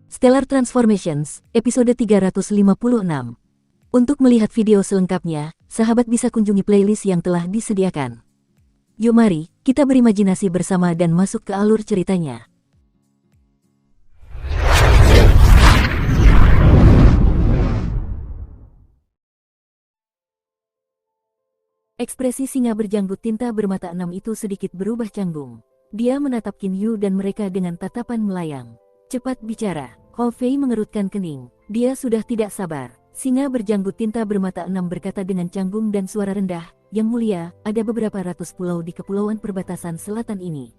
Stellar Transformations, episode 356. Untuk melihat video selengkapnya, sahabat bisa kunjungi playlist yang telah disediakan. Yuk mari, kita berimajinasi bersama dan masuk ke alur ceritanya. Ekspresi singa berjanggut tinta bermata enam itu sedikit berubah canggung. Dia menatap Qin Yu dan mereka dengan tatapan melayang. Cepat bicara, Hou Fei mengerutkan kening. Dia sudah tidak sabar. Singa berjanggut tinta bermata enam berkata dengan canggung dan suara rendah, "Yang mulia, ada beberapa ratus pulau di kepulauan perbatasan selatan ini.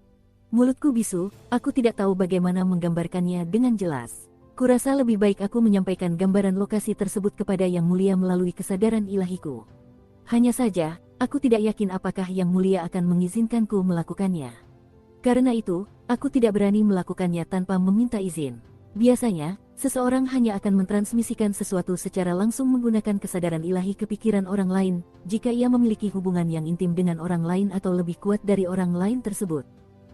Mulutku bisu, aku tidak tahu bagaimana menggambarkannya dengan jelas. Kurasa lebih baik aku menyampaikan gambaran lokasi tersebut kepada Yang Mulia melalui kesadaran ilahiku. Hanya saja, aku tidak yakin apakah Yang Mulia akan mengizinkanku melakukannya. Karena itu, aku tidak berani melakukannya tanpa meminta izin. Biasanya, seseorang hanya akan mentransmisikan sesuatu secara langsung menggunakan kesadaran ilahi ke pikiran orang lain, jika ia memiliki hubungan yang intim dengan orang lain atau lebih kuat dari orang lain tersebut.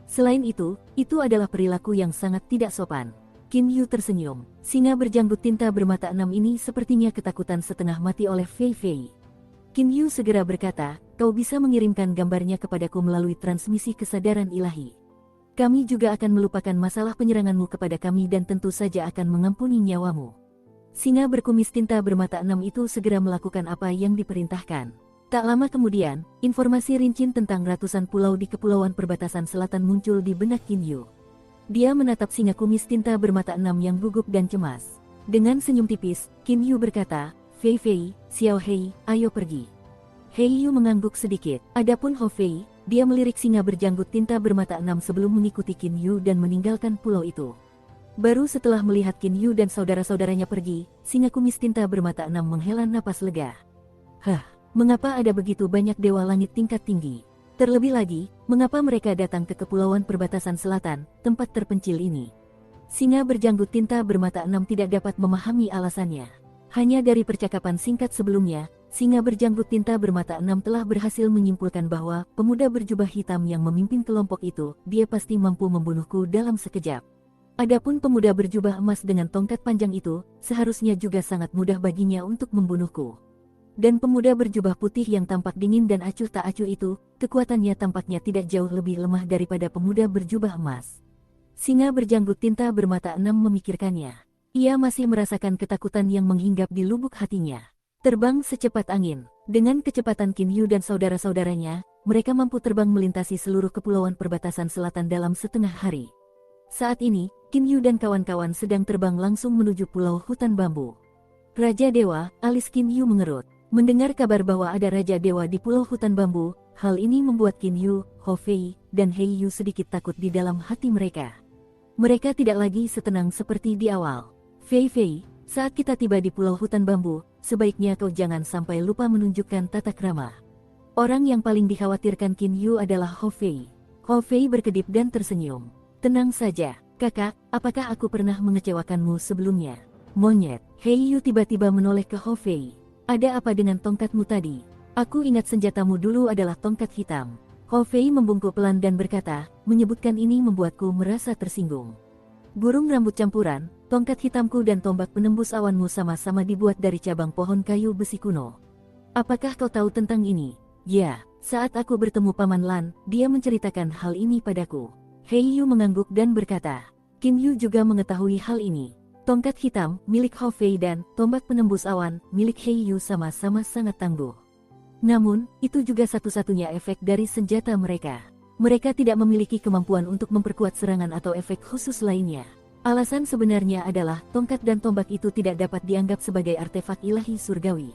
Selain itu adalah perilaku yang sangat tidak sopan." Qin Yu tersenyum. Singa berjanggut tinta bermata enam ini sepertinya ketakutan setengah mati oleh Fei Fei. Qin Yu segera berkata, "Kau bisa mengirimkan gambarnya kepadaku melalui transmisi kesadaran ilahi. Kami juga akan melupakan masalah penyeranganmu kepada kami dan tentu saja akan mengampuni nyawamu." Singa berkumis tinta bermata enam itu segera melakukan apa yang diperintahkan. Tak lama kemudian, informasi rinci tentang ratusan pulau di kepulauan perbatasan selatan muncul di benak Qin Yu. Dia menatap singa kumis tinta bermata enam yang gugup dan cemas. Dengan senyum tipis, Qin Yu berkata, "Fei Fei, Xiao Hei, ayo pergi." Hei Yu mengangguk sedikit. Adapun Hou Fei, dia melirik singa berjanggut tinta bermata enam sebelum mengikuti Qin Yu dan meninggalkan pulau itu. Baru setelah melihat Qin Yu dan saudara-saudaranya pergi, singa kumis tinta bermata enam menghela napas lega. Mengapa ada begitu banyak dewa langit tingkat tinggi? Terlebih lagi, mengapa mereka datang ke kepulauan perbatasan selatan, tempat terpencil ini? Singa berjanggut tinta bermata enam tidak dapat memahami alasannya. Hanya dari percakapan singkat sebelumnya, singa berjanggut tinta bermata enam telah berhasil menyimpulkan bahwa pemuda berjubah hitam yang memimpin kelompok itu, dia pasti mampu membunuhku dalam sekejap. Adapun pemuda berjubah emas dengan tongkat panjang itu, seharusnya juga sangat mudah baginya untuk membunuhku. Dan pemuda berjubah putih yang tampak dingin dan acuh tak acuh itu, kekuatannya tampaknya tidak jauh lebih lemah daripada pemuda berjubah emas. Singa berjanggut tinta bermata enam memikirkannya. Ia masih merasakan ketakutan yang menghinggap di lubuk hatinya. Terbang secepat angin. Dengan kecepatan Qin Yu dan saudara-saudaranya, mereka mampu terbang melintasi seluruh kepulauan perbatasan selatan dalam setengah hari. Saat ini, Qin Yu dan kawan-kawan sedang terbang langsung menuju pulau hutan bambu. Raja Dewa, alis Qin Yu mengerut. Mendengar kabar bahwa ada Raja Dewa di pulau hutan bambu, hal ini membuat Qin Yu, Hou Fei, dan Hei Yu sedikit takut di dalam hati mereka. Mereka tidak lagi setenang seperti di awal. "Fei Fei, saat kita tiba di pulau hutan bambu, sebaiknya kau jangan sampai lupa menunjukkan tata krama." Orang yang paling dikhawatirkan Qin Yu adalah Hou Fei. Hou Fei berkedip dan tersenyum. "Tenang saja, kakak, apakah aku pernah mengecewakanmu sebelumnya?" "Monyet." Hei Yu tiba-tiba menoleh ke Hou Fei. "Ada apa dengan tongkatmu tadi?" "Aku ingat senjatamu dulu adalah tongkat hitam." Hou Fei membungkuk pelan dan berkata, "Menyebutkan ini membuatku merasa tersinggung. Burung rambut campuran, tongkat hitamku dan tombak penembus awanmu sama-sama dibuat dari cabang pohon kayu besi kuno. Apakah kau tahu tentang ini?" "Ya, saat aku bertemu Paman Lan, dia menceritakan hal ini padaku." Hei Yu mengangguk dan berkata, Qin Yu juga mengetahui hal ini. Tongkat hitam, milik Hou Fei dan tombak penembus awan, milik Hei Yu sama-sama sangat tangguh. Namun, itu juga satu-satunya efek dari senjata mereka. Mereka tidak memiliki kemampuan untuk memperkuat serangan atau efek khusus lainnya. Alasan sebenarnya adalah, tongkat dan tombak itu tidak dapat dianggap sebagai artefak ilahi surgawi.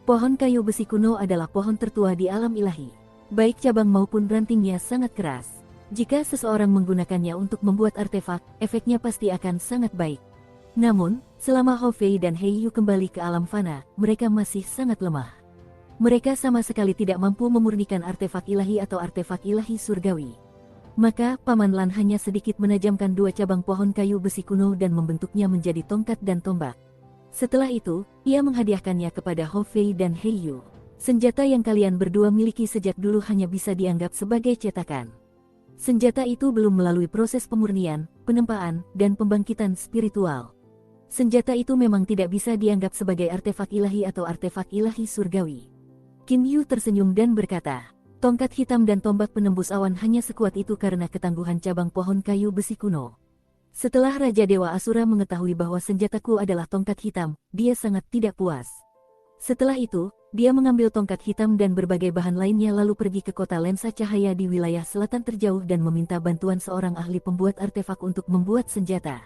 Pohon kayu besi kuno adalah pohon tertua di alam ilahi. Baik cabang maupun rantingnya sangat keras. Jika seseorang menggunakannya untuk membuat artefak, efeknya pasti akan sangat baik. Namun, selama Hou Fei dan Hei Yu kembali ke alam fana, mereka masih sangat lemah. Mereka sama sekali tidak mampu memurnikan artefak ilahi atau artefak ilahi surgawi. Maka, Paman Lan hanya sedikit menajamkan dua cabang pohon kayu besi kuno dan membentuknya menjadi tongkat dan tombak. Setelah itu, ia menghadiahkannya kepada Hou Fei dan Hei Yu. Senjata yang kalian berdua miliki sejak dulu hanya bisa dianggap sebagai cetakan. Senjata itu belum melalui proses pemurnian, penempaan, dan pembangkitan spiritual. Senjata itu memang tidak bisa dianggap sebagai artefak ilahi atau artefak ilahi surgawi. Qin Yu tersenyum dan berkata, tongkat hitam dan tombak penembus awan hanya sekuat itu karena ketangguhan cabang pohon kayu besi kuno. Setelah Raja Dewa Asura mengetahui bahwa senjataku adalah tongkat hitam, dia sangat tidak puas. Setelah itu, dia mengambil tongkat hitam dan berbagai bahan lainnya lalu pergi ke kota lensa cahaya di wilayah selatan terjauh dan meminta bantuan seorang ahli pembuat artefak untuk membuat senjata.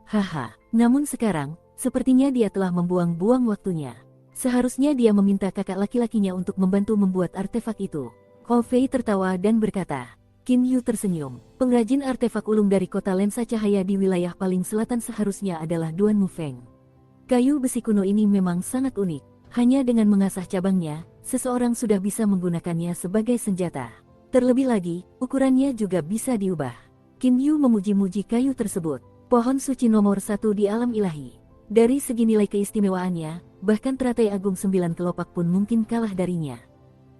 Haha, namun sekarang, sepertinya dia telah membuang-buang waktunya. Seharusnya dia meminta kakak laki-lakinya untuk membantu membuat artefak itu. Hou Fei tertawa dan berkata. Qin Yu tersenyum. Pengrajin artefak ulung dari kota lensa cahaya di wilayah paling selatan seharusnya adalah Duan Mufeng. Kayu besi kuno ini memang sangat unik. Hanya dengan mengasah cabangnya, seseorang sudah bisa menggunakannya sebagai senjata. Terlebih lagi, ukurannya juga bisa diubah. Qin Yu memuji-muji kayu tersebut. Pohon suci nomor 1 di alam ilahi. Dari segi nilai keistimewaannya, bahkan teratai agung 9 kelopak pun mungkin kalah darinya.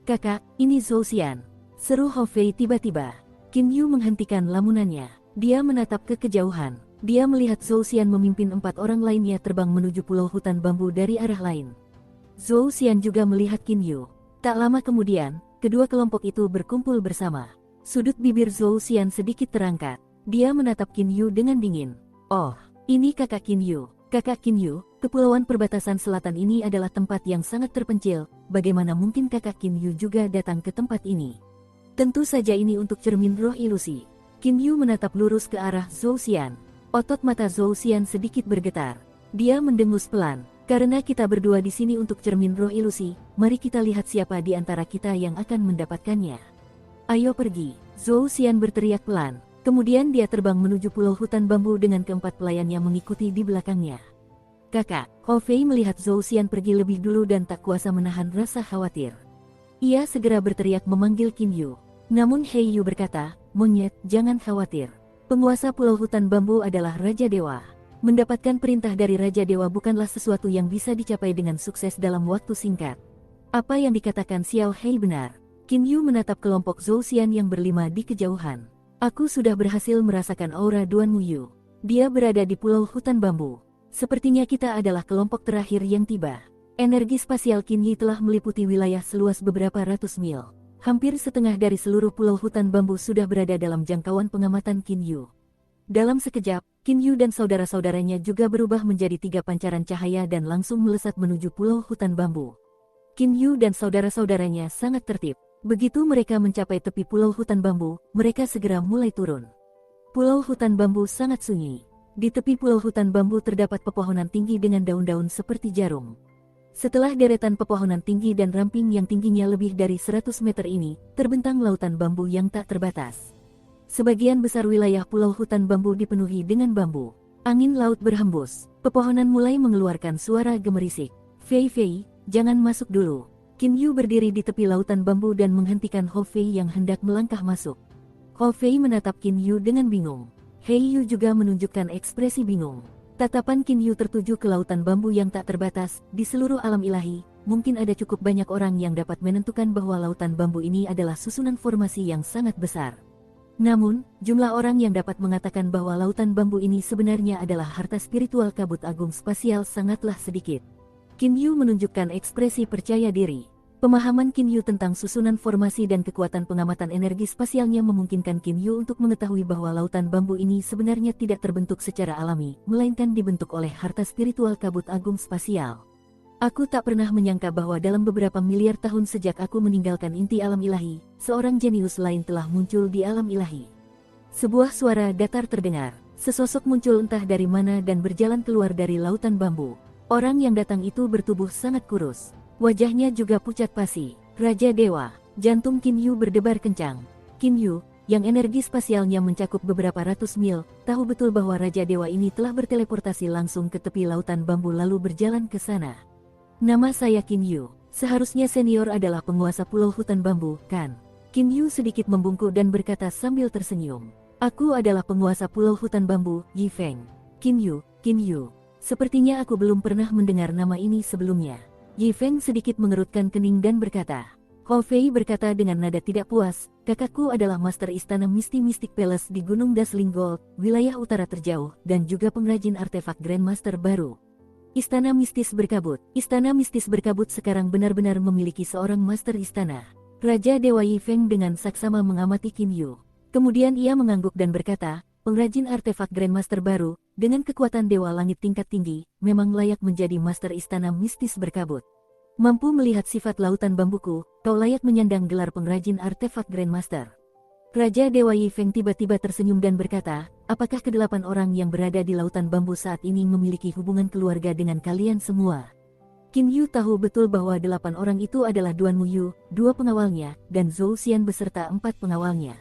Kakak, ini Zhou Xian. Seru Hou Fei tiba-tiba. Qin Yu menghentikan lamunannya. Dia menatap ke kejauhan. Dia melihat Zhou Xian memimpin 4 orang lainnya terbang menuju pulau hutan bambu dari arah lain. Zhou Xian juga melihat Qin Yu. Tak lama kemudian, kedua kelompok itu berkumpul bersama. Sudut bibir Zhou Xian sedikit terangkat. Dia menatap Qin Yu dengan dingin. Oh, ini kakak Qin Yu. Kakak Qin Yu, kepulauan perbatasan selatan ini adalah tempat yang sangat terpencil. Bagaimana mungkin kakak Qin Yu juga datang ke tempat ini? Tentu saja ini untuk cermin roh ilusi. Qin Yu menatap lurus ke arah Zhou Xian. Otot mata Zhou Xian sedikit bergetar. Dia mendengus pelan. Karena kita berdua di sini untuk cermin roh ilusi, mari kita lihat siapa di antara kita yang akan mendapatkannya. Ayo pergi, Zhou Xian berteriak pelan. Kemudian dia terbang menuju pulau hutan bambu dengan keempat pelayannya mengikuti di belakangnya. Kakak, Hou Fei melihat Zhou Xian pergi lebih dulu dan tak kuasa menahan rasa khawatir. Ia segera berteriak memanggil Qin Yu. Namun Hei Yu berkata, monyet, jangan khawatir. Penguasa pulau hutan bambu adalah Raja Dewa. Mendapatkan perintah dari Raja Dewa bukanlah sesuatu yang bisa dicapai dengan sukses dalam waktu singkat. Apa yang dikatakan Xiao Hei benar. Qin Yu menatap kelompok Zhou Xian yang berlima di kejauhan. Aku sudah berhasil merasakan aura Duan Muyu. Dia berada di pulau hutan bambu. Sepertinya kita adalah kelompok terakhir yang tiba. Energi spasial Qin Yi telah meliputi wilayah seluas beberapa ratus mil. Hampir setengah dari seluruh pulau hutan bambu sudah berada dalam jangkauan pengamatan Qin Yu. Dalam sekejap, Qin Yu dan saudara-saudaranya juga berubah menjadi 3 pancaran cahaya dan langsung melesat menuju pulau hutan bambu. Qin Yu dan saudara-saudaranya sangat tertib. Begitu mereka mencapai tepi pulau hutan bambu, mereka segera mulai turun. Pulau hutan bambu sangat sunyi. Di tepi pulau hutan bambu terdapat pepohonan tinggi dengan daun-daun seperti jarum. Setelah deretan pepohonan tinggi dan ramping yang tingginya lebih dari 100 meter ini, terbentang lautan bambu yang tak terbatas. Sebagian besar wilayah pulau hutan bambu dipenuhi dengan bambu. Angin laut berhembus. Pepohonan mulai mengeluarkan suara gemerisik. Fei Fei, jangan masuk dulu. Qin Yu berdiri di tepi lautan bambu dan menghentikan Hou Fei yang hendak melangkah masuk. Hou Fei menatap Qin Yu dengan bingung. Hei Yu juga menunjukkan ekspresi bingung. Tatapan Qin Yu tertuju ke lautan bambu yang tak terbatas. Di seluruh alam ilahi, mungkin ada cukup banyak orang yang dapat menentukan bahwa lautan bambu ini adalah susunan formasi yang sangat besar. Namun, jumlah orang yang dapat mengatakan bahwa lautan bambu ini sebenarnya adalah harta spiritual kabut agung spasial sangatlah sedikit. Qin Yu menunjukkan ekspresi percaya diri. Pemahaman Qin Yu tentang susunan formasi dan kekuatan pengamatan energi spasialnya memungkinkan Qin Yu untuk mengetahui bahwa lautan bambu ini sebenarnya tidak terbentuk secara alami, melainkan dibentuk oleh harta spiritual kabut agung spasial. Aku tak pernah menyangka bahwa dalam beberapa miliar tahun sejak aku meninggalkan inti alam ilahi, seorang jenius lain telah muncul di alam ilahi. Sebuah suara datar terdengar. Sesosok muncul entah dari mana dan berjalan keluar dari lautan bambu. Orang yang datang itu bertubuh sangat kurus. Wajahnya juga pucat pasi. Raja Dewa. Jantung Qin Yu berdebar kencang. Qin Yu, yang energi spasialnya mencakup beberapa ratus mil, tahu betul bahwa Raja Dewa ini telah berteleportasi langsung ke tepi lautan bambu lalu berjalan ke sana. Nama saya Qin Yu. Seharusnya senior adalah penguasa pulau hutan bambu, kan? Qin Yu sedikit membungkuk dan berkata sambil tersenyum. Aku adalah penguasa pulau hutan bambu, Yi Feng. Qin Yu, Qin Yu. Sepertinya aku belum pernah mendengar nama ini sebelumnya. Yi Feng sedikit mengerutkan kening dan berkata. Hou Fei berkata dengan nada tidak puas, kakakku adalah Master Istana Misty Palace di Gunung Dazzling Gold, wilayah utara terjauh, dan juga pengrajin artefak Grandmaster baru. Istana Mistis Berkabut sekarang benar-benar memiliki seorang Master Istana. Raja Dewa Yi Feng dengan saksama mengamati Qin Yu. Kemudian ia mengangguk dan berkata, pengrajin artefak Grandmaster baru, dengan kekuatan Dewa Langit tingkat tinggi, memang layak menjadi Master Istana Mistis Berkabut. Mampu melihat sifat lautan bambuku, kau layak menyandang gelar pengrajin artefak Grandmaster. Raja Dewa Yi Feng tiba-tiba tersenyum dan berkata, apakah kedelapan orang yang berada di lautan bambu saat ini memiliki hubungan keluarga dengan kalian semua? Qin Yu tahu betul bahwa 8 orang itu adalah Duan Muyu, 2 pengawalnya, dan Zhou Xian beserta 4 pengawalnya.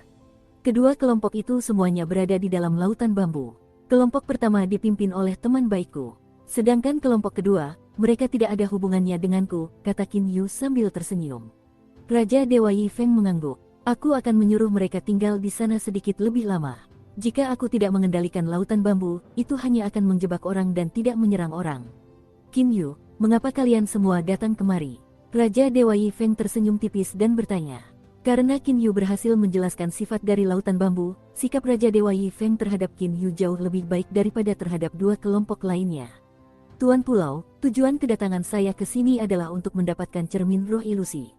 Kedua kelompok itu semuanya berada di dalam lautan bambu. Kelompok pertama dipimpin oleh teman baikku. Sedangkan kelompok kedua, mereka tidak ada hubungannya denganku, kata Qin Yu sambil tersenyum. Raja Dewa Yi Feng mengangguk. Aku akan menyuruh mereka tinggal di sana sedikit lebih lama. Jika aku tidak mengendalikan lautan bambu, itu hanya akan menjebak orang dan tidak menyerang orang. Qin Yu, mengapa kalian semua datang kemari? Raja Dewa Yi Feng tersenyum tipis dan bertanya. Karena Qin Yu berhasil menjelaskan sifat dari lautan bambu, sikap Raja Dewa Yi Feng terhadap Qin Yu jauh lebih baik daripada terhadap 2 kelompok lainnya. Tuan Pulau, tujuan kedatangan saya ke sini adalah untuk mendapatkan cermin roh ilusi.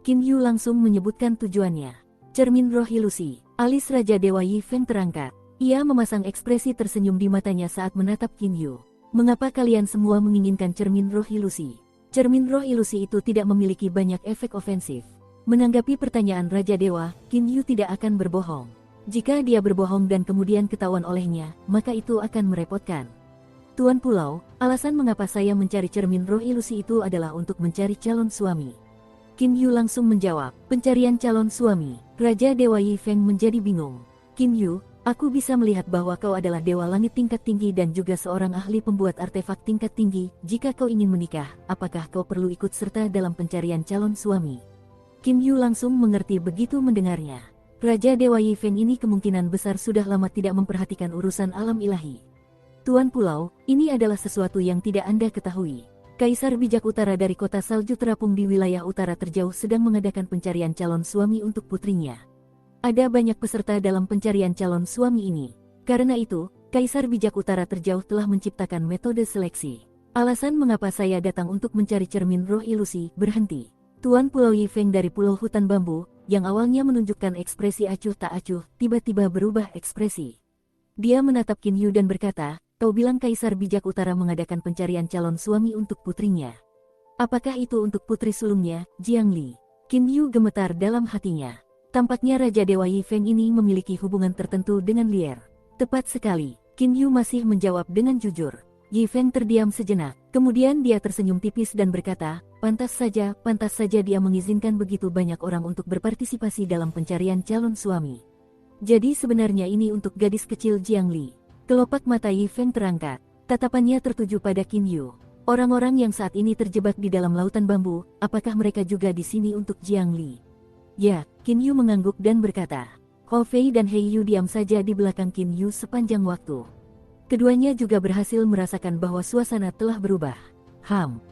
Qin Yu langsung menyebutkan tujuannya. Cermin roh ilusi. Alis Raja Dewa Yi Feng terangkat. Ia memasang ekspresi tersenyum di matanya saat menatap Qin Yu. Mengapa kalian semua menginginkan cermin roh ilusi? Cermin roh ilusi itu tidak memiliki banyak efek ofensif. Menanggapi pertanyaan Raja Dewa, Qin Yu tidak akan berbohong. Jika dia berbohong dan kemudian ketahuan olehnya, maka itu akan merepotkan. Tuan Pulau, alasan mengapa saya mencari cermin roh ilusi itu adalah untuk mencari calon suami. Qin Yu langsung menjawab, pencarian calon suami. Raja Dewa Yi Feng menjadi bingung. Qin Yu, aku bisa melihat bahwa kau adalah Dewa Langit tingkat tinggi dan juga seorang ahli pembuat artefak tingkat tinggi. Jika kau ingin menikah, apakah kau perlu ikut serta dalam pencarian calon suami? Qin Yu langsung mengerti begitu mendengarnya. Raja Dewa Yi Feng ini kemungkinan besar sudah lama tidak memperhatikan urusan alam ilahi. Tuan Pulau, ini adalah sesuatu yang tidak Anda ketahui. Kaisar Bijak Utara dari kota salju terapung di wilayah utara terjauh sedang mengadakan pencarian calon suami untuk putrinya. Ada banyak peserta dalam pencarian calon suami ini. Karena itu, Kaisar Bijak Utara terjauh telah menciptakan metode seleksi. Alasan mengapa saya datang untuk mencari cermin roh ilusi berhenti. Tuan Pulau Yi Feng dari Pulau Hutan Bambu, yang awalnya menunjukkan ekspresi acuh tak acuh, tiba-tiba berubah ekspresi. Dia menatap Qin Yu dan berkata, kau bilang Kaisar Bijak Utara mengadakan pencarian calon suami untuk putrinya. Apakah itu untuk putri sulungnya, Jiang Li? Qin Yu gemetar dalam hatinya. Tampaknya Raja Dewa Yi Feng ini memiliki hubungan tertentu dengan Lier. Tepat sekali, Qin Yu masih menjawab dengan jujur. Yi Feng terdiam sejenak, kemudian dia tersenyum tipis dan berkata, pantas saja dia mengizinkan begitu banyak orang untuk berpartisipasi dalam pencarian calon suami. Jadi sebenarnya ini untuk gadis kecil Jiang Li. Kelopak mata Yi Feng terangkat, tatapannya tertuju pada Qin Yu. Orang-orang yang saat ini terjebak di dalam lautan bambu, apakah mereka juga di sini untuk Jiang Li? Ya, Qin Yu mengangguk dan berkata. Hou Fei dan He Yu diam saja di belakang Qin Yu sepanjang waktu. Keduanya juga berhasil merasakan bahwa suasana telah berubah.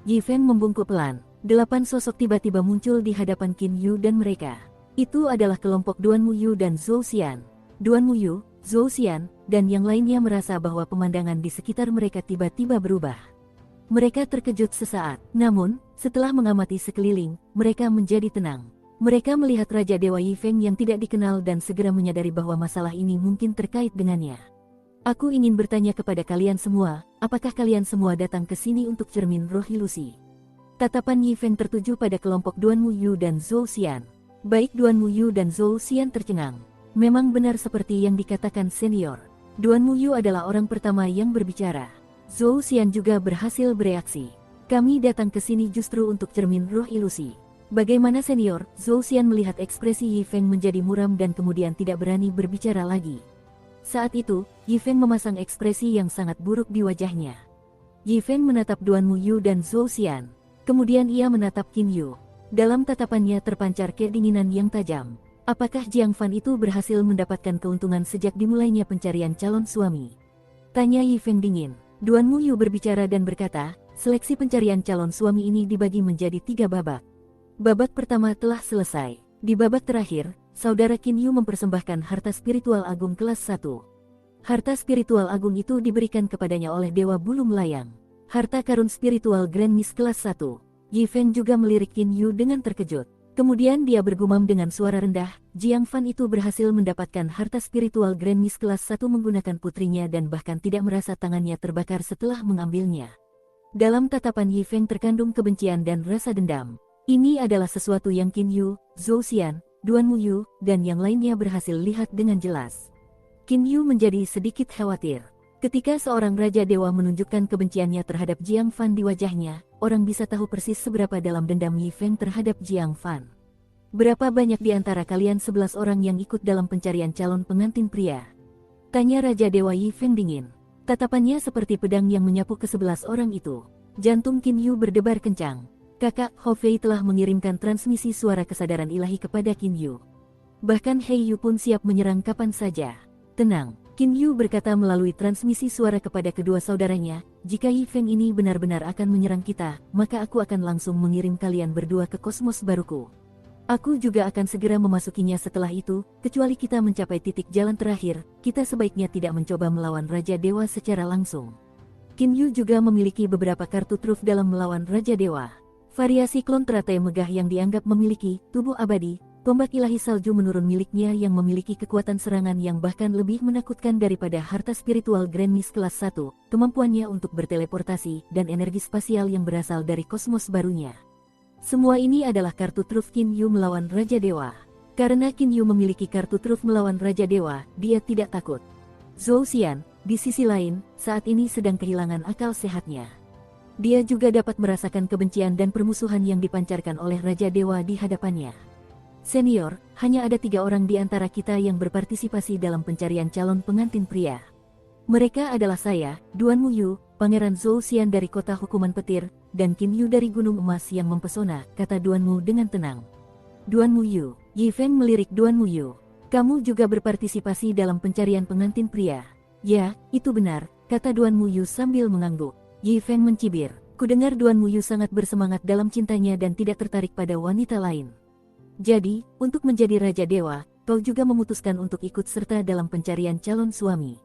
Yi Feng membungkuk pelan. 8 sosok tiba-tiba muncul di hadapan Qin Yu dan mereka. Itu adalah kelompok Duan Muyu dan Zhou Xian. Duan Muyu, Zhou Xian, dan yang lainnya merasa bahwa pemandangan di sekitar mereka tiba-tiba berubah. Mereka terkejut sesaat, namun, setelah mengamati sekeliling, mereka menjadi tenang. Mereka melihat Raja Dewa Yi Feng yang tidak dikenal dan segera menyadari bahwa masalah ini mungkin terkait dengannya. Aku ingin bertanya kepada kalian semua, apakah kalian semua datang ke sini untuk cermin roh ilusi? Tatapan Yi Feng tertuju pada kelompok Duan Muyu dan Zhou Xian. Baik Duan Muyu dan Zhou Xian tercengang. Memang benar seperti yang dikatakan senior. Duan Muyu adalah orang pertama yang berbicara. Zhou Xian juga berhasil bereaksi. Kami datang ke sini justru untuk cermin roh ilusi. Bagaimana senior? Zhou Xian melihat ekspresi Yi Feng menjadi muram dan kemudian tidak berani berbicara lagi. Saat itu, Yi Feng memasang ekspresi yang sangat buruk di wajahnya. Yi Feng menatap Duan Muyu dan Zhou Xian. Kemudian ia menatap Qin Yu. Dalam tatapannya terpancar kedinginan yang tajam. Apakah Jiang Fan itu berhasil mendapatkan keuntungan sejak dimulainya pencarian calon suami? Tanya Yi Feng dingin. Duan Muyu berbicara dan berkata, seleksi pencarian calon suami ini dibagi menjadi 3 babak. Babak pertama telah selesai. Di babak terakhir, saudara Qin Yu mempersembahkan harta spiritual agung kelas 1. Harta spiritual agung itu diberikan kepadanya oleh Dewa Bulu Melayang. Harta karun spiritual Grand Mist kelas 1. Yi Feng juga melirik Qin Yu dengan terkejut. Kemudian dia bergumam dengan suara rendah, Jiang Fan itu berhasil mendapatkan harta spiritual Grand Mist kelas 1 menggunakan putrinya dan bahkan tidak merasa tangannya terbakar setelah mengambilnya. Dalam tatapan Yi Feng terkandung kebencian dan rasa dendam. Ini adalah sesuatu yang Qin Yu, Zhou Xian, Duan Muyu, dan yang lainnya berhasil lihat dengan jelas. Qin Yu menjadi sedikit khawatir. Ketika seorang Raja Dewa menunjukkan kebenciannya terhadap Jiang Fan di wajahnya, orang bisa tahu persis seberapa dalam dendam Yi Feng terhadap Jiang Fan. Berapa banyak di antara kalian 11 orang yang ikut dalam pencarian calon pengantin pria? Tanya Raja Dewa Yi Feng dingin. Tatapannya seperti pedang yang menyapu ke-11 orang itu. Jantung Qin Yu berdebar kencang. Kakak Hou Fei telah mengirimkan transmisi suara kesadaran ilahi kepada Qin Yu. Bahkan Hei Yu pun siap menyerang kapan saja. Tenang, Qin Yu berkata melalui transmisi suara kepada kedua saudaranya, jika Yi Feng ini benar-benar akan menyerang kita, maka aku akan langsung mengirim kalian berdua ke kosmos baruku. Aku juga akan segera memasukinya setelah itu, kecuali kita mencapai titik jalan terakhir, kita sebaiknya tidak mencoba melawan Raja Dewa secara langsung. Qin Yu juga memiliki beberapa kartu truf dalam melawan Raja Dewa. Variasi klon teratai megah yang dianggap memiliki tubuh abadi, tombak ilahi salju menurun miliknya yang memiliki kekuatan serangan yang bahkan lebih menakutkan daripada harta spiritual Grand Mist kelas 1, kemampuannya untuk berteleportasi, dan energi spasial yang berasal dari kosmos barunya. Semua ini adalah kartu truf Qin Yu melawan Raja Dewa. Karena Qin Yu memiliki kartu truf melawan Raja Dewa, dia tidak takut. Zhou Xian, di sisi lain, saat ini sedang kehilangan akal sehatnya. Dia juga dapat merasakan kebencian dan permusuhan yang dipancarkan oleh Raja Dewa di hadapannya. Senior, hanya ada 3 orang di antara kita yang berpartisipasi dalam pencarian calon pengantin pria. Mereka adalah saya, Duan Muyu, Pangeran Zhou Xian dari kota hukuman petir, dan Qin Yu dari Gunung Emas yang mempesona, kata Duan Mu dengan tenang. Duan Muyu, Yi Feng melirik Duan Muyu. Kamu juga berpartisipasi dalam pencarian pengantin pria. Ya, itu benar, kata Duan Muyu sambil mengangguk. Yi Feng mencibir. Kudengar Duan Muyu sangat bersemangat dalam cintanya dan tidak tertarik pada wanita lain. Jadi, untuk menjadi Raja Dewa, kau juga memutuskan untuk ikut serta dalam pencarian calon suami.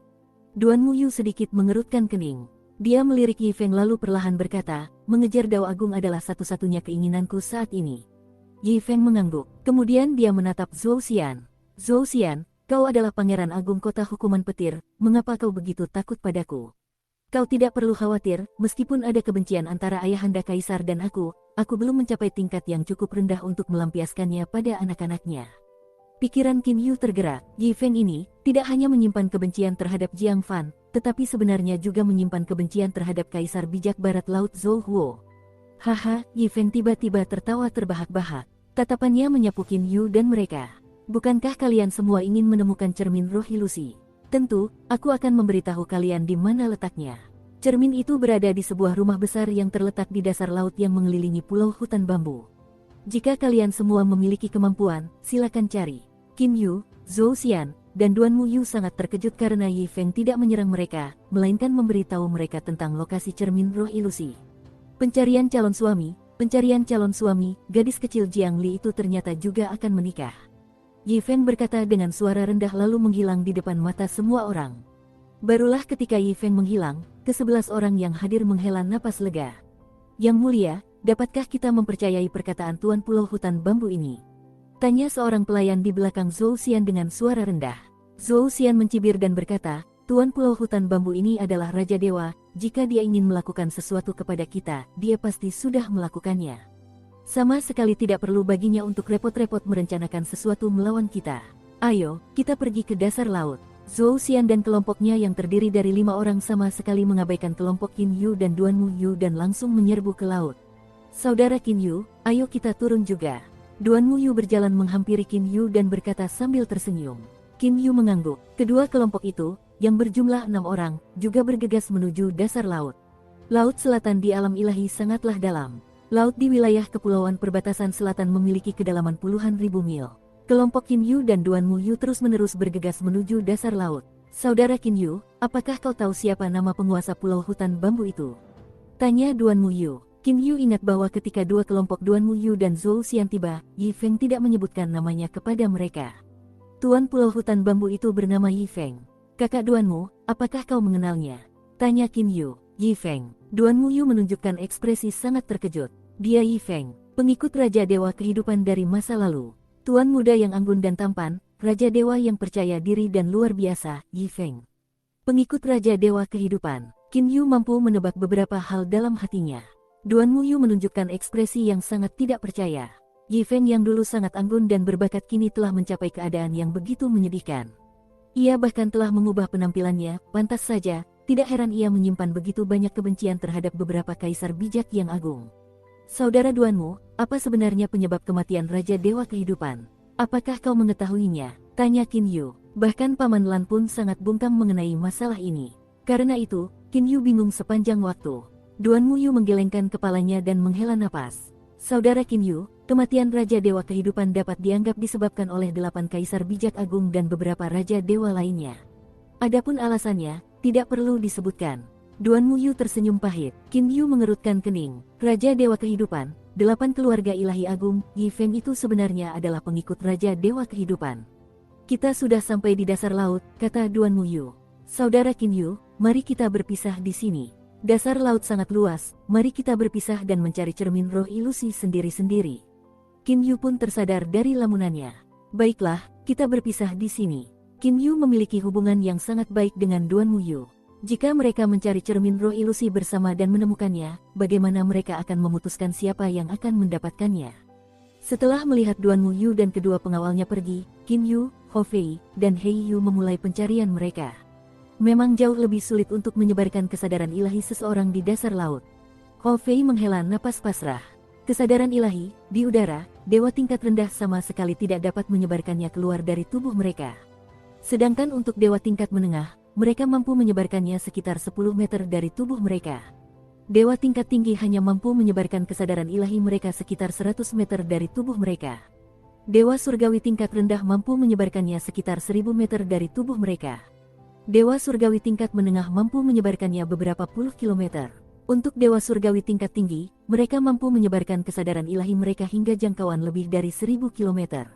Duan Muyu sedikit mengerutkan kening. Dia melirik Yi Feng lalu perlahan berkata, mengejar Dao Agung adalah satu-satunya keinginanku saat ini. Yi Feng mengangguk. Kemudian dia menatap Zhou Xian. Zhou Xian, kau adalah Pangeran Agung Kota Hukuman Petir, mengapa kau begitu takut padaku? Kau tidak perlu khawatir, meskipun ada kebencian antara ayahanda kaisar dan aku belum mencapai tingkat yang cukup rendah untuk melampiaskannya pada anak-anaknya. Pikiran Qin Yu tergerak. Yi Feng ini tidak hanya menyimpan kebencian terhadap Jiang Fan, tetapi sebenarnya juga menyimpan kebencian terhadap Kaisar Bijak Barat Laut Zhou Huo. Haha, Yi Feng tiba-tiba tertawa terbahak-bahak. Tatapannya menyapu Qin Yu dan mereka. Bukankah kalian semua ingin menemukan cermin roh ilusi? Tentu, aku akan memberitahu kalian di mana letaknya. Cermin itu berada di sebuah rumah besar yang terletak di dasar laut yang mengelilingi pulau hutan bambu. Jika kalian semua memiliki kemampuan, silakan cari. Qin Yu, Zhou Xian, dan Duan Muyu sangat terkejut karena Yi Feng tidak menyerang mereka, melainkan memberitahu mereka tentang lokasi cermin roh ilusi. Pencarian calon suami, gadis kecil Jiang Li itu ternyata juga akan menikah. Yi Feng berkata dengan suara rendah lalu menghilang di depan mata semua orang. Barulah ketika Yi Feng menghilang, ke-11 orang yang hadir menghela napas lega. Yang mulia, dapatkah kita mempercayai perkataan Tuan Pulau Hutan Bambu ini? Tanya seorang pelayan di belakang Zhou Xian dengan suara rendah. Zhou Xian mencibir dan berkata, Tuan Pulau Hutan Bambu ini adalah Raja Dewa, jika dia ingin melakukan sesuatu kepada kita, dia pasti sudah melakukannya. Sama sekali tidak perlu baginya untuk repot-repot merencanakan sesuatu melawan kita. Ayo, kita pergi ke dasar laut. Zhou Xian dan kelompoknya yang terdiri dari 5 orang sama sekali mengabaikan kelompok Qin Yu dan Duan Muyu dan langsung menyerbu ke laut. Saudara Qin Yu, ayo kita turun juga. Duan Muyu berjalan menghampiri Qin Yu dan berkata sambil tersenyum. Qin Yu mengangguk. Kedua kelompok itu, yang berjumlah 6 orang, juga bergegas menuju dasar laut. Laut selatan di alam ilahi sangatlah dalam. Laut di wilayah kepulauan perbatasan selatan memiliki kedalaman puluhan ribu mil. Kelompok Qin Yu dan Duan Muyu terus-menerus bergegas menuju dasar laut. Saudara Qin Yu, apakah kau tahu siapa nama penguasa pulau hutan bambu itu? Tanya Duan Muyu. Qin Yu ingat bahwa ketika dua kelompok Duan Muyu dan Zhou Xian tiba, Yi Feng tidak menyebutkan namanya kepada mereka. Tuan Pulau Hutan Bambu itu bernama Yi Feng. Kakak Duanmu, apakah kau mengenalnya? Tanya Qin Yu. Yi Feng. Duan Muyu menunjukkan ekspresi sangat terkejut. Dia Yi Feng, pengikut Raja Dewa Kehidupan dari masa lalu. Tuan muda yang anggun dan tampan, Raja Dewa yang percaya diri dan luar biasa, Yi Feng. Pengikut Raja Dewa Kehidupan. Qin Yu mampu menebak beberapa hal dalam hatinya. Duan Muyu menunjukkan ekspresi yang sangat tidak percaya. Yi Feng yang dulu sangat anggun dan berbakat kini telah mencapai keadaan yang begitu menyedihkan. Ia bahkan telah mengubah penampilannya, pantas saja, tidak heran ia menyimpan begitu banyak kebencian terhadap beberapa kaisar bijak yang agung. Saudara Duanmu, apa sebenarnya penyebab kematian Raja Dewa Kehidupan? Apakah kau mengetahuinya? Tanya Qin Yu. Bahkan Paman Lan pun sangat bungkam mengenai masalah ini. Karena itu, Qin Yu bingung sepanjang waktu. Duan Muyu menggelengkan kepalanya dan menghela napas. Saudara Qin Yu, kematian Raja Dewa Kehidupan dapat dianggap disebabkan oleh 8 kaisar bijak agung dan beberapa raja dewa lainnya. Adapun alasannya, tidak perlu disebutkan. Duan Muyu tersenyum pahit. Qin Yu mengerutkan kening. Raja Dewa Kehidupan, 8 keluarga ilahi agung, Yi Feng itu sebenarnya adalah pengikut Raja Dewa Kehidupan. Kita sudah sampai di dasar laut, kata Duan Muyu. Saudara Qin Yu, mari kita berpisah di sini. Dasar laut sangat luas, mari kita berpisah dan mencari cermin roh ilusi sendiri-sendiri. Qin Yu pun tersadar dari lamunannya. Baiklah, kita berpisah di sini. Qin Yu memiliki hubungan yang sangat baik dengan Duan Muyu. Jika mereka mencari cermin roh ilusi bersama dan menemukannya, bagaimana mereka akan memutuskan siapa yang akan mendapatkannya? Setelah melihat Duan Muyu dan kedua pengawalnya pergi, Qin Yu, Hou Fei, dan Hei Yu memulai pencarian mereka. Memang jauh lebih sulit untuk menyebarkan kesadaran ilahi seseorang di dasar laut. Hou Fei menghela napas pasrah. Kesadaran ilahi, di udara, dewa tingkat rendah sama sekali tidak dapat menyebarkannya keluar dari tubuh mereka. Sedangkan untuk dewa tingkat menengah, mereka mampu menyebarkannya sekitar 10 meter dari tubuh mereka. Dewa tingkat tinggi hanya mampu menyebarkan kesadaran ilahi mereka sekitar 100 meter dari tubuh mereka. Dewa surgawi tingkat rendah mampu menyebarkannya sekitar 1000 meter dari tubuh mereka. Dewa surgawi tingkat menengah mampu menyebarkannya beberapa puluh kilometer. Untuk dewa surgawi tingkat tinggi, mereka mampu menyebarkan kesadaran ilahi mereka hingga jangkauan lebih dari 1000 kilometer.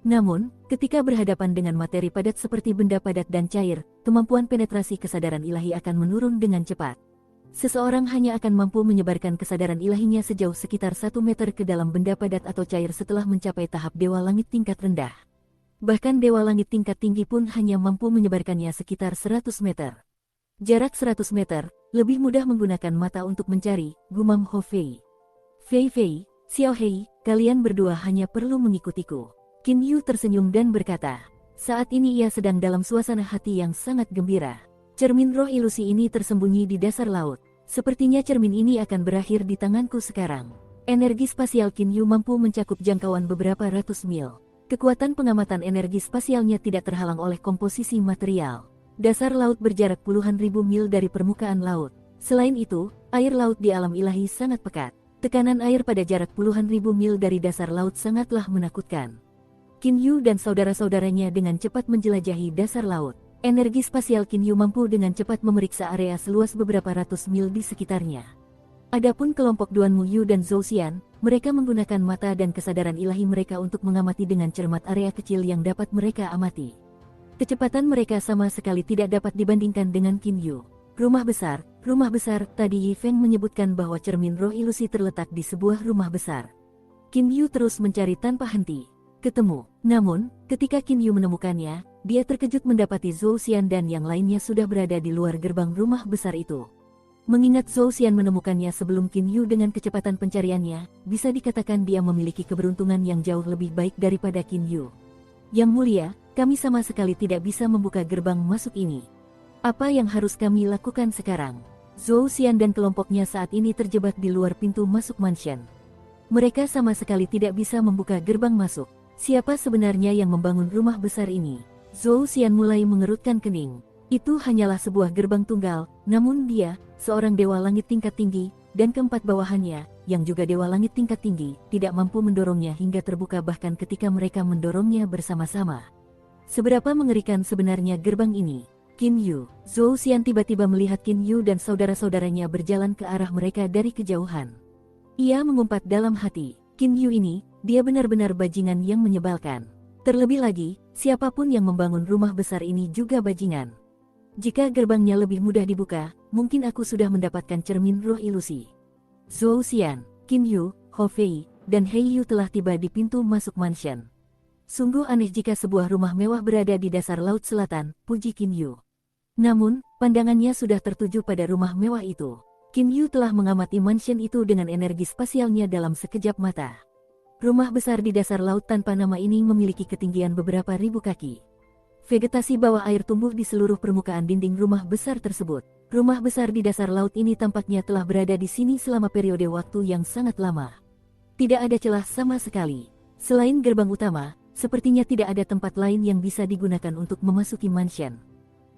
Namun, ketika berhadapan dengan materi padat seperti benda padat dan cair, kemampuan penetrasi kesadaran ilahi akan menurun dengan cepat. Seseorang hanya akan mampu menyebarkan kesadaran ilahinya sejauh sekitar 1 meter ke dalam benda padat atau cair setelah mencapai tahap dewa langit tingkat rendah. Bahkan dewa langit tingkat tinggi pun hanya mampu menyebarkannya sekitar 100 meter. Jarak 100 meter, lebih mudah menggunakan mata untuk mencari, gumam Hou Fei. Fei Fei, Xiao Hei, kalian berdua hanya perlu mengikutiku. Qin Yu tersenyum dan berkata, saat ini ia sedang dalam suasana hati yang sangat gembira. Cermin roh ilusi ini tersembunyi di dasar laut. Sepertinya cermin ini akan berakhir di tanganku sekarang. Energi spasial Qin Yu mampu mencakup jangkauan beberapa ratus mil. Kekuatan pengamatan energi spasialnya tidak terhalang oleh komposisi material. Dasar laut berjarak puluhan ribu mil dari permukaan laut. Selain itu, air laut di alam ilahi sangat pekat. Tekanan air pada jarak puluhan ribu mil dari dasar laut sangatlah menakutkan. Qin Yu dan saudara-saudaranya dengan cepat menjelajahi dasar laut. Energi spasial Qin Yu mampu dengan cepat memeriksa area seluas beberapa ratus mil di sekitarnya. Adapun kelompok Duan Muyu dan Zhou Xian, mereka menggunakan mata dan kesadaran ilahi mereka untuk mengamati dengan cermat area kecil yang dapat mereka amati. Kecepatan mereka sama sekali tidak dapat dibandingkan dengan Qin Yu. Rumah besar, tadi Yi Feng menyebutkan bahwa cermin roh ilusi terletak di sebuah rumah besar. Qin Yu terus mencari tanpa henti. Ketemu. Namun, ketika Qin Yu menemukannya, dia terkejut mendapati Zhou Xian dan yang lainnya sudah berada di luar gerbang rumah besar itu. Mengingat Zhou Xian menemukannya sebelum Qin Yu dengan kecepatan pencariannya, bisa dikatakan dia memiliki keberuntungan yang jauh lebih baik daripada Qin Yu. Yang mulia, kami sama sekali tidak bisa membuka gerbang masuk ini. Apa yang harus kami lakukan sekarang? Zhou Xian dan kelompoknya saat ini terjebak di luar pintu masuk mansion. Mereka sama sekali tidak bisa membuka gerbang masuk. Siapa sebenarnya yang membangun rumah besar ini? Zhou Xian mulai mengerutkan kening. Itu hanyalah sebuah gerbang tunggal, namun dia, seorang dewa langit tingkat tinggi, dan keempat bawahannya, yang juga dewa langit tingkat tinggi, tidak mampu mendorongnya hingga terbuka bahkan ketika mereka mendorongnya bersama-sama. Seberapa mengerikan sebenarnya gerbang ini? Qin Yu, Zhou Xian tiba-tiba melihat Qin Yu dan saudara-saudaranya berjalan ke arah mereka dari kejauhan. Ia mengumpat dalam hati, Qin Yu ini, dia benar-benar bajingan yang menyebalkan. Terlebih lagi, siapapun yang membangun rumah besar ini juga bajingan. Jika gerbangnya lebih mudah dibuka, mungkin aku sudah mendapatkan cermin roh ilusi. Zhou Xian, Qin Yu, Hou Fei, dan He Yu telah tiba di pintu masuk mansion. Sungguh aneh jika sebuah rumah mewah berada di dasar laut selatan, puji Qin Yu. Namun, pandangannya sudah tertuju pada rumah mewah itu. Qin Yu telah mengamati mansion itu dengan energi spasialnya dalam sekejap mata. Rumah besar di dasar laut tanpa nama ini memiliki ketinggian beberapa ribu kaki. Vegetasi bawah air tumbuh di seluruh permukaan dinding rumah besar tersebut. Rumah besar di dasar laut ini tampaknya telah berada di sini selama periode waktu yang sangat lama. Tidak ada celah sama sekali. Selain gerbang utama, sepertinya tidak ada tempat lain yang bisa digunakan untuk memasuki mansion.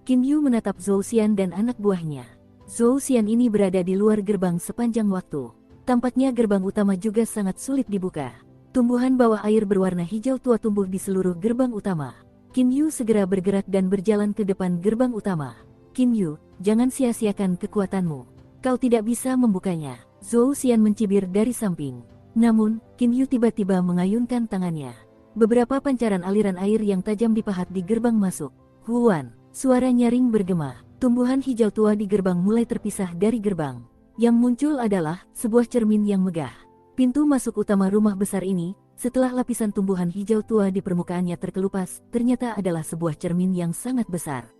Qin Yu menatap Zhou Xian dan anak buahnya. Zhou Xian ini berada di luar gerbang sepanjang waktu. Tampaknya gerbang utama juga sangat sulit dibuka. Tumbuhan bawah air berwarna hijau tua tumbuh di seluruh gerbang utama. Qin Yu segera bergerak dan berjalan ke depan gerbang utama. Qin Yu, jangan sia-siakan kekuatanmu. Kau tidak bisa membukanya. Zhou Xian mencibir dari samping. Namun, Qin Yu tiba-tiba mengayunkan tangannya. Beberapa pancaran aliran air yang tajam dipahat di gerbang masuk. Huan, suara nyaring bergema. Tumbuhan hijau tua di gerbang mulai terpisah dari gerbang. Yang muncul adalah sebuah cermin yang megah. Pintu masuk utama rumah besar ini, setelah lapisan tumbuhan hijau tua di permukaannya terkelupas, ternyata adalah sebuah cermin yang sangat besar.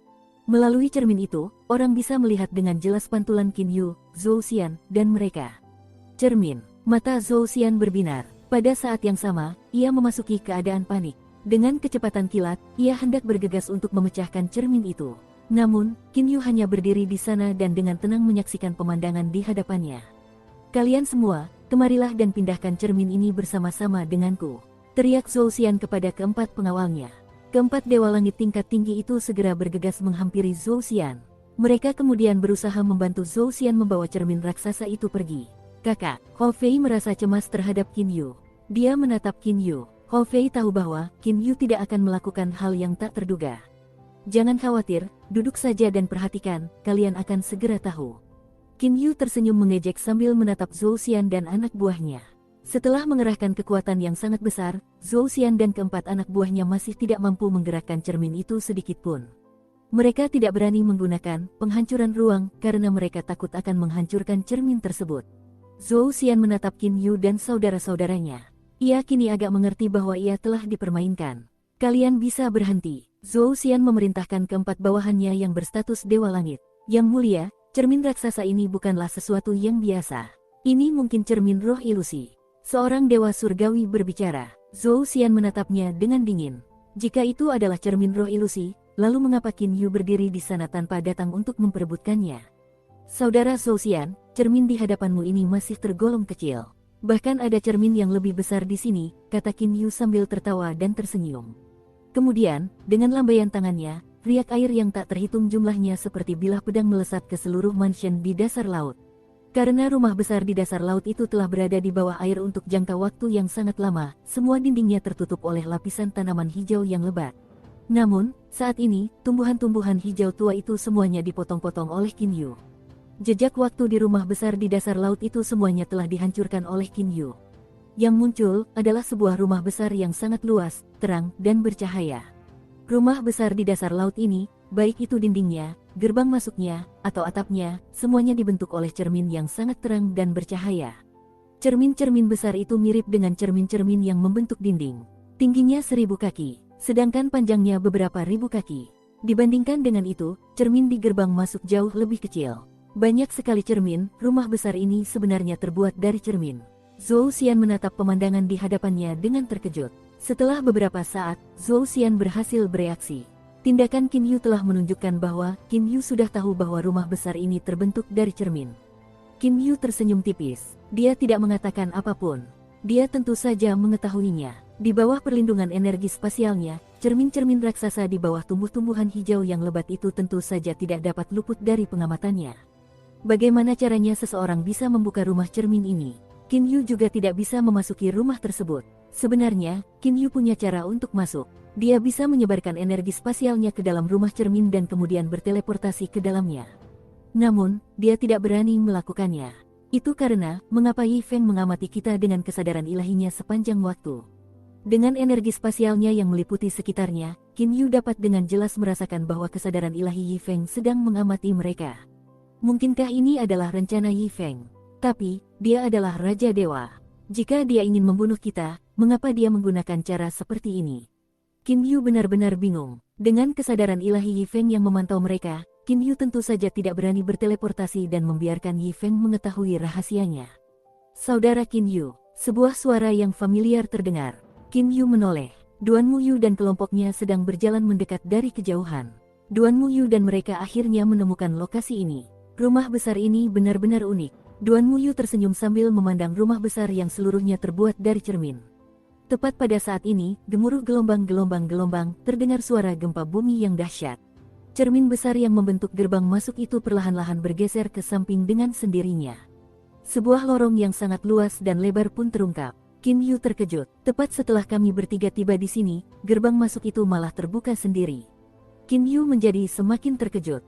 Melalui cermin itu, orang bisa melihat dengan jelas pantulan Qin Yu, Zhou Xian, dan mereka. Cermin, mata Zhou Xian berbinar. Pada saat yang sama, ia memasuki keadaan panik. Dengan kecepatan kilat, ia hendak bergegas untuk memecahkan cermin itu. Namun, Qin Yu hanya berdiri di sana dan dengan tenang menyaksikan pemandangan di hadapannya. Kalian semua, kemarilah dan pindahkan cermin ini bersama-sama denganku, teriak Zhou Xian kepada keempat pengawalnya. Keempat dewa langit tingkat tinggi itu segera bergegas menghampiri Zhou Xian. Mereka kemudian berusaha membantu Zhou Xian membawa cermin raksasa itu pergi. Kakak, Hou Fei merasa cemas terhadap Qin Yu. Dia menatap Qin Yu. Hou Fei tahu bahwa Qin Yu tidak akan melakukan hal yang tak terduga. Jangan khawatir, duduk saja dan perhatikan, kalian akan segera tahu. Qin Yu tersenyum mengejek sambil menatap Zhou Xian dan anak buahnya. Setelah mengerahkan kekuatan yang sangat besar, Zhou Xian dan keempat anak buahnya masih tidak mampu menggerakkan cermin itu sedikit pun. Mereka tidak berani menggunakan penghancuran ruang karena mereka takut akan menghancurkan cermin tersebut. Zhou Xian menatap Qin Yu dan saudara-saudaranya. Ia kini agak mengerti bahwa ia telah dipermainkan. Kalian bisa berhenti. Zhou Xian memerintahkan keempat bawahannya yang berstatus Dewa Langit. Yang mulia, cermin raksasa ini bukanlah sesuatu yang biasa. Ini mungkin cermin roh ilusi. Seorang dewa surgawi berbicara. Zhou Xian menatapnya dengan dingin. Jika itu adalah cermin roh ilusi, lalu mengapa Qin Yu berdiri di sana tanpa datang untuk memperebutkannya? Saudara Zhou Xian, cermin di hadapanmu ini masih tergolong kecil. Bahkan ada cermin yang lebih besar di sini, kata Qin Yu sambil tertawa dan tersenyum. Kemudian, dengan lambaian tangannya, riak air yang tak terhitung jumlahnya seperti bilah pedang melesat ke seluruh mansion di dasar laut. Karena rumah besar di dasar laut itu telah berada di bawah air untuk jangka waktu yang sangat lama, semua dindingnya tertutup oleh lapisan tanaman hijau yang lebat. Namun, saat ini, tumbuhan-tumbuhan hijau tua itu semuanya dipotong-potong oleh Qin Yu. Jejak waktu di rumah besar di dasar laut itu semuanya telah dihancurkan oleh Qin Yu. Yang muncul adalah sebuah rumah besar yang sangat luas, terang, dan bercahaya. Rumah besar di dasar laut ini, baik itu dindingnya, gerbang masuknya, atau atapnya, semuanya dibentuk oleh cermin yang sangat terang dan bercahaya. Cermin-cermin besar itu mirip dengan cermin-cermin yang membentuk dinding. Tingginya 1000 kaki, sedangkan panjangnya beberapa ribu kaki. Dibandingkan dengan itu, cermin di gerbang masuk jauh lebih kecil. Banyak sekali cermin, rumah besar ini sebenarnya terbuat dari cermin. Zhou Xian menatap pemandangan di hadapannya dengan terkejut. Setelah beberapa saat, Zhou Xian berhasil bereaksi. Tindakan Qin Yu telah menunjukkan bahwa Qin Yu sudah tahu bahwa rumah besar ini terbentuk dari cermin. Qin Yu tersenyum tipis. Dia tidak mengatakan apapun. Dia tentu saja mengetahuinya. Di bawah perlindungan energi spasialnya, cermin-cermin raksasa di bawah tumbuh-tumbuhan hijau yang lebat itu tentu saja tidak dapat luput dari pengamatannya. Bagaimana caranya seseorang bisa membuka rumah cermin ini? Qin Yu juga tidak bisa memasuki rumah tersebut. Sebenarnya, Qin Yu punya cara untuk masuk. Dia bisa menyebarkan energi spasialnya ke dalam rumah cermin dan kemudian berteleportasi ke dalamnya. Namun, dia tidak berani melakukannya. Itu karena, mengapa Yi Feng mengamati kita dengan kesadaran ilahinya sepanjang waktu. Dengan energi spasialnya yang meliputi sekitarnya, Qin Yu dapat dengan jelas merasakan bahwa kesadaran ilahi Yi Feng sedang mengamati mereka. Mungkinkah ini adalah rencana Yi Feng? Tapi, dia adalah Raja Dewa. Jika dia ingin membunuh kita, mengapa dia menggunakan cara seperti ini? Qin Yu benar-benar bingung. Dengan kesadaran ilahi Yi Feng yang memantau mereka, Qin Yu tentu saja tidak berani berteleportasi dan membiarkan Yi Feng mengetahui rahasianya. Saudara Qin Yu, sebuah suara yang familiar terdengar. Qin Yu menoleh. Duan Muyu dan kelompoknya sedang berjalan mendekat dari kejauhan. Duan Muyu dan mereka akhirnya menemukan lokasi ini. Rumah besar ini benar-benar unik. Duan Muyu tersenyum sambil memandang rumah besar yang seluruhnya terbuat dari cermin. Tepat pada saat ini, gemuruh gelombang terdengar suara gempa bumi yang dahsyat. Cermin besar yang membentuk gerbang masuk itu perlahan-lahan bergeser ke samping dengan sendirinya. Sebuah lorong yang sangat luas dan lebar pun terungkap. Qin Yu terkejut. Tepat setelah kami bertiga tiba di sini, gerbang masuk itu malah terbuka sendiri. Qin Yu menjadi semakin terkejut.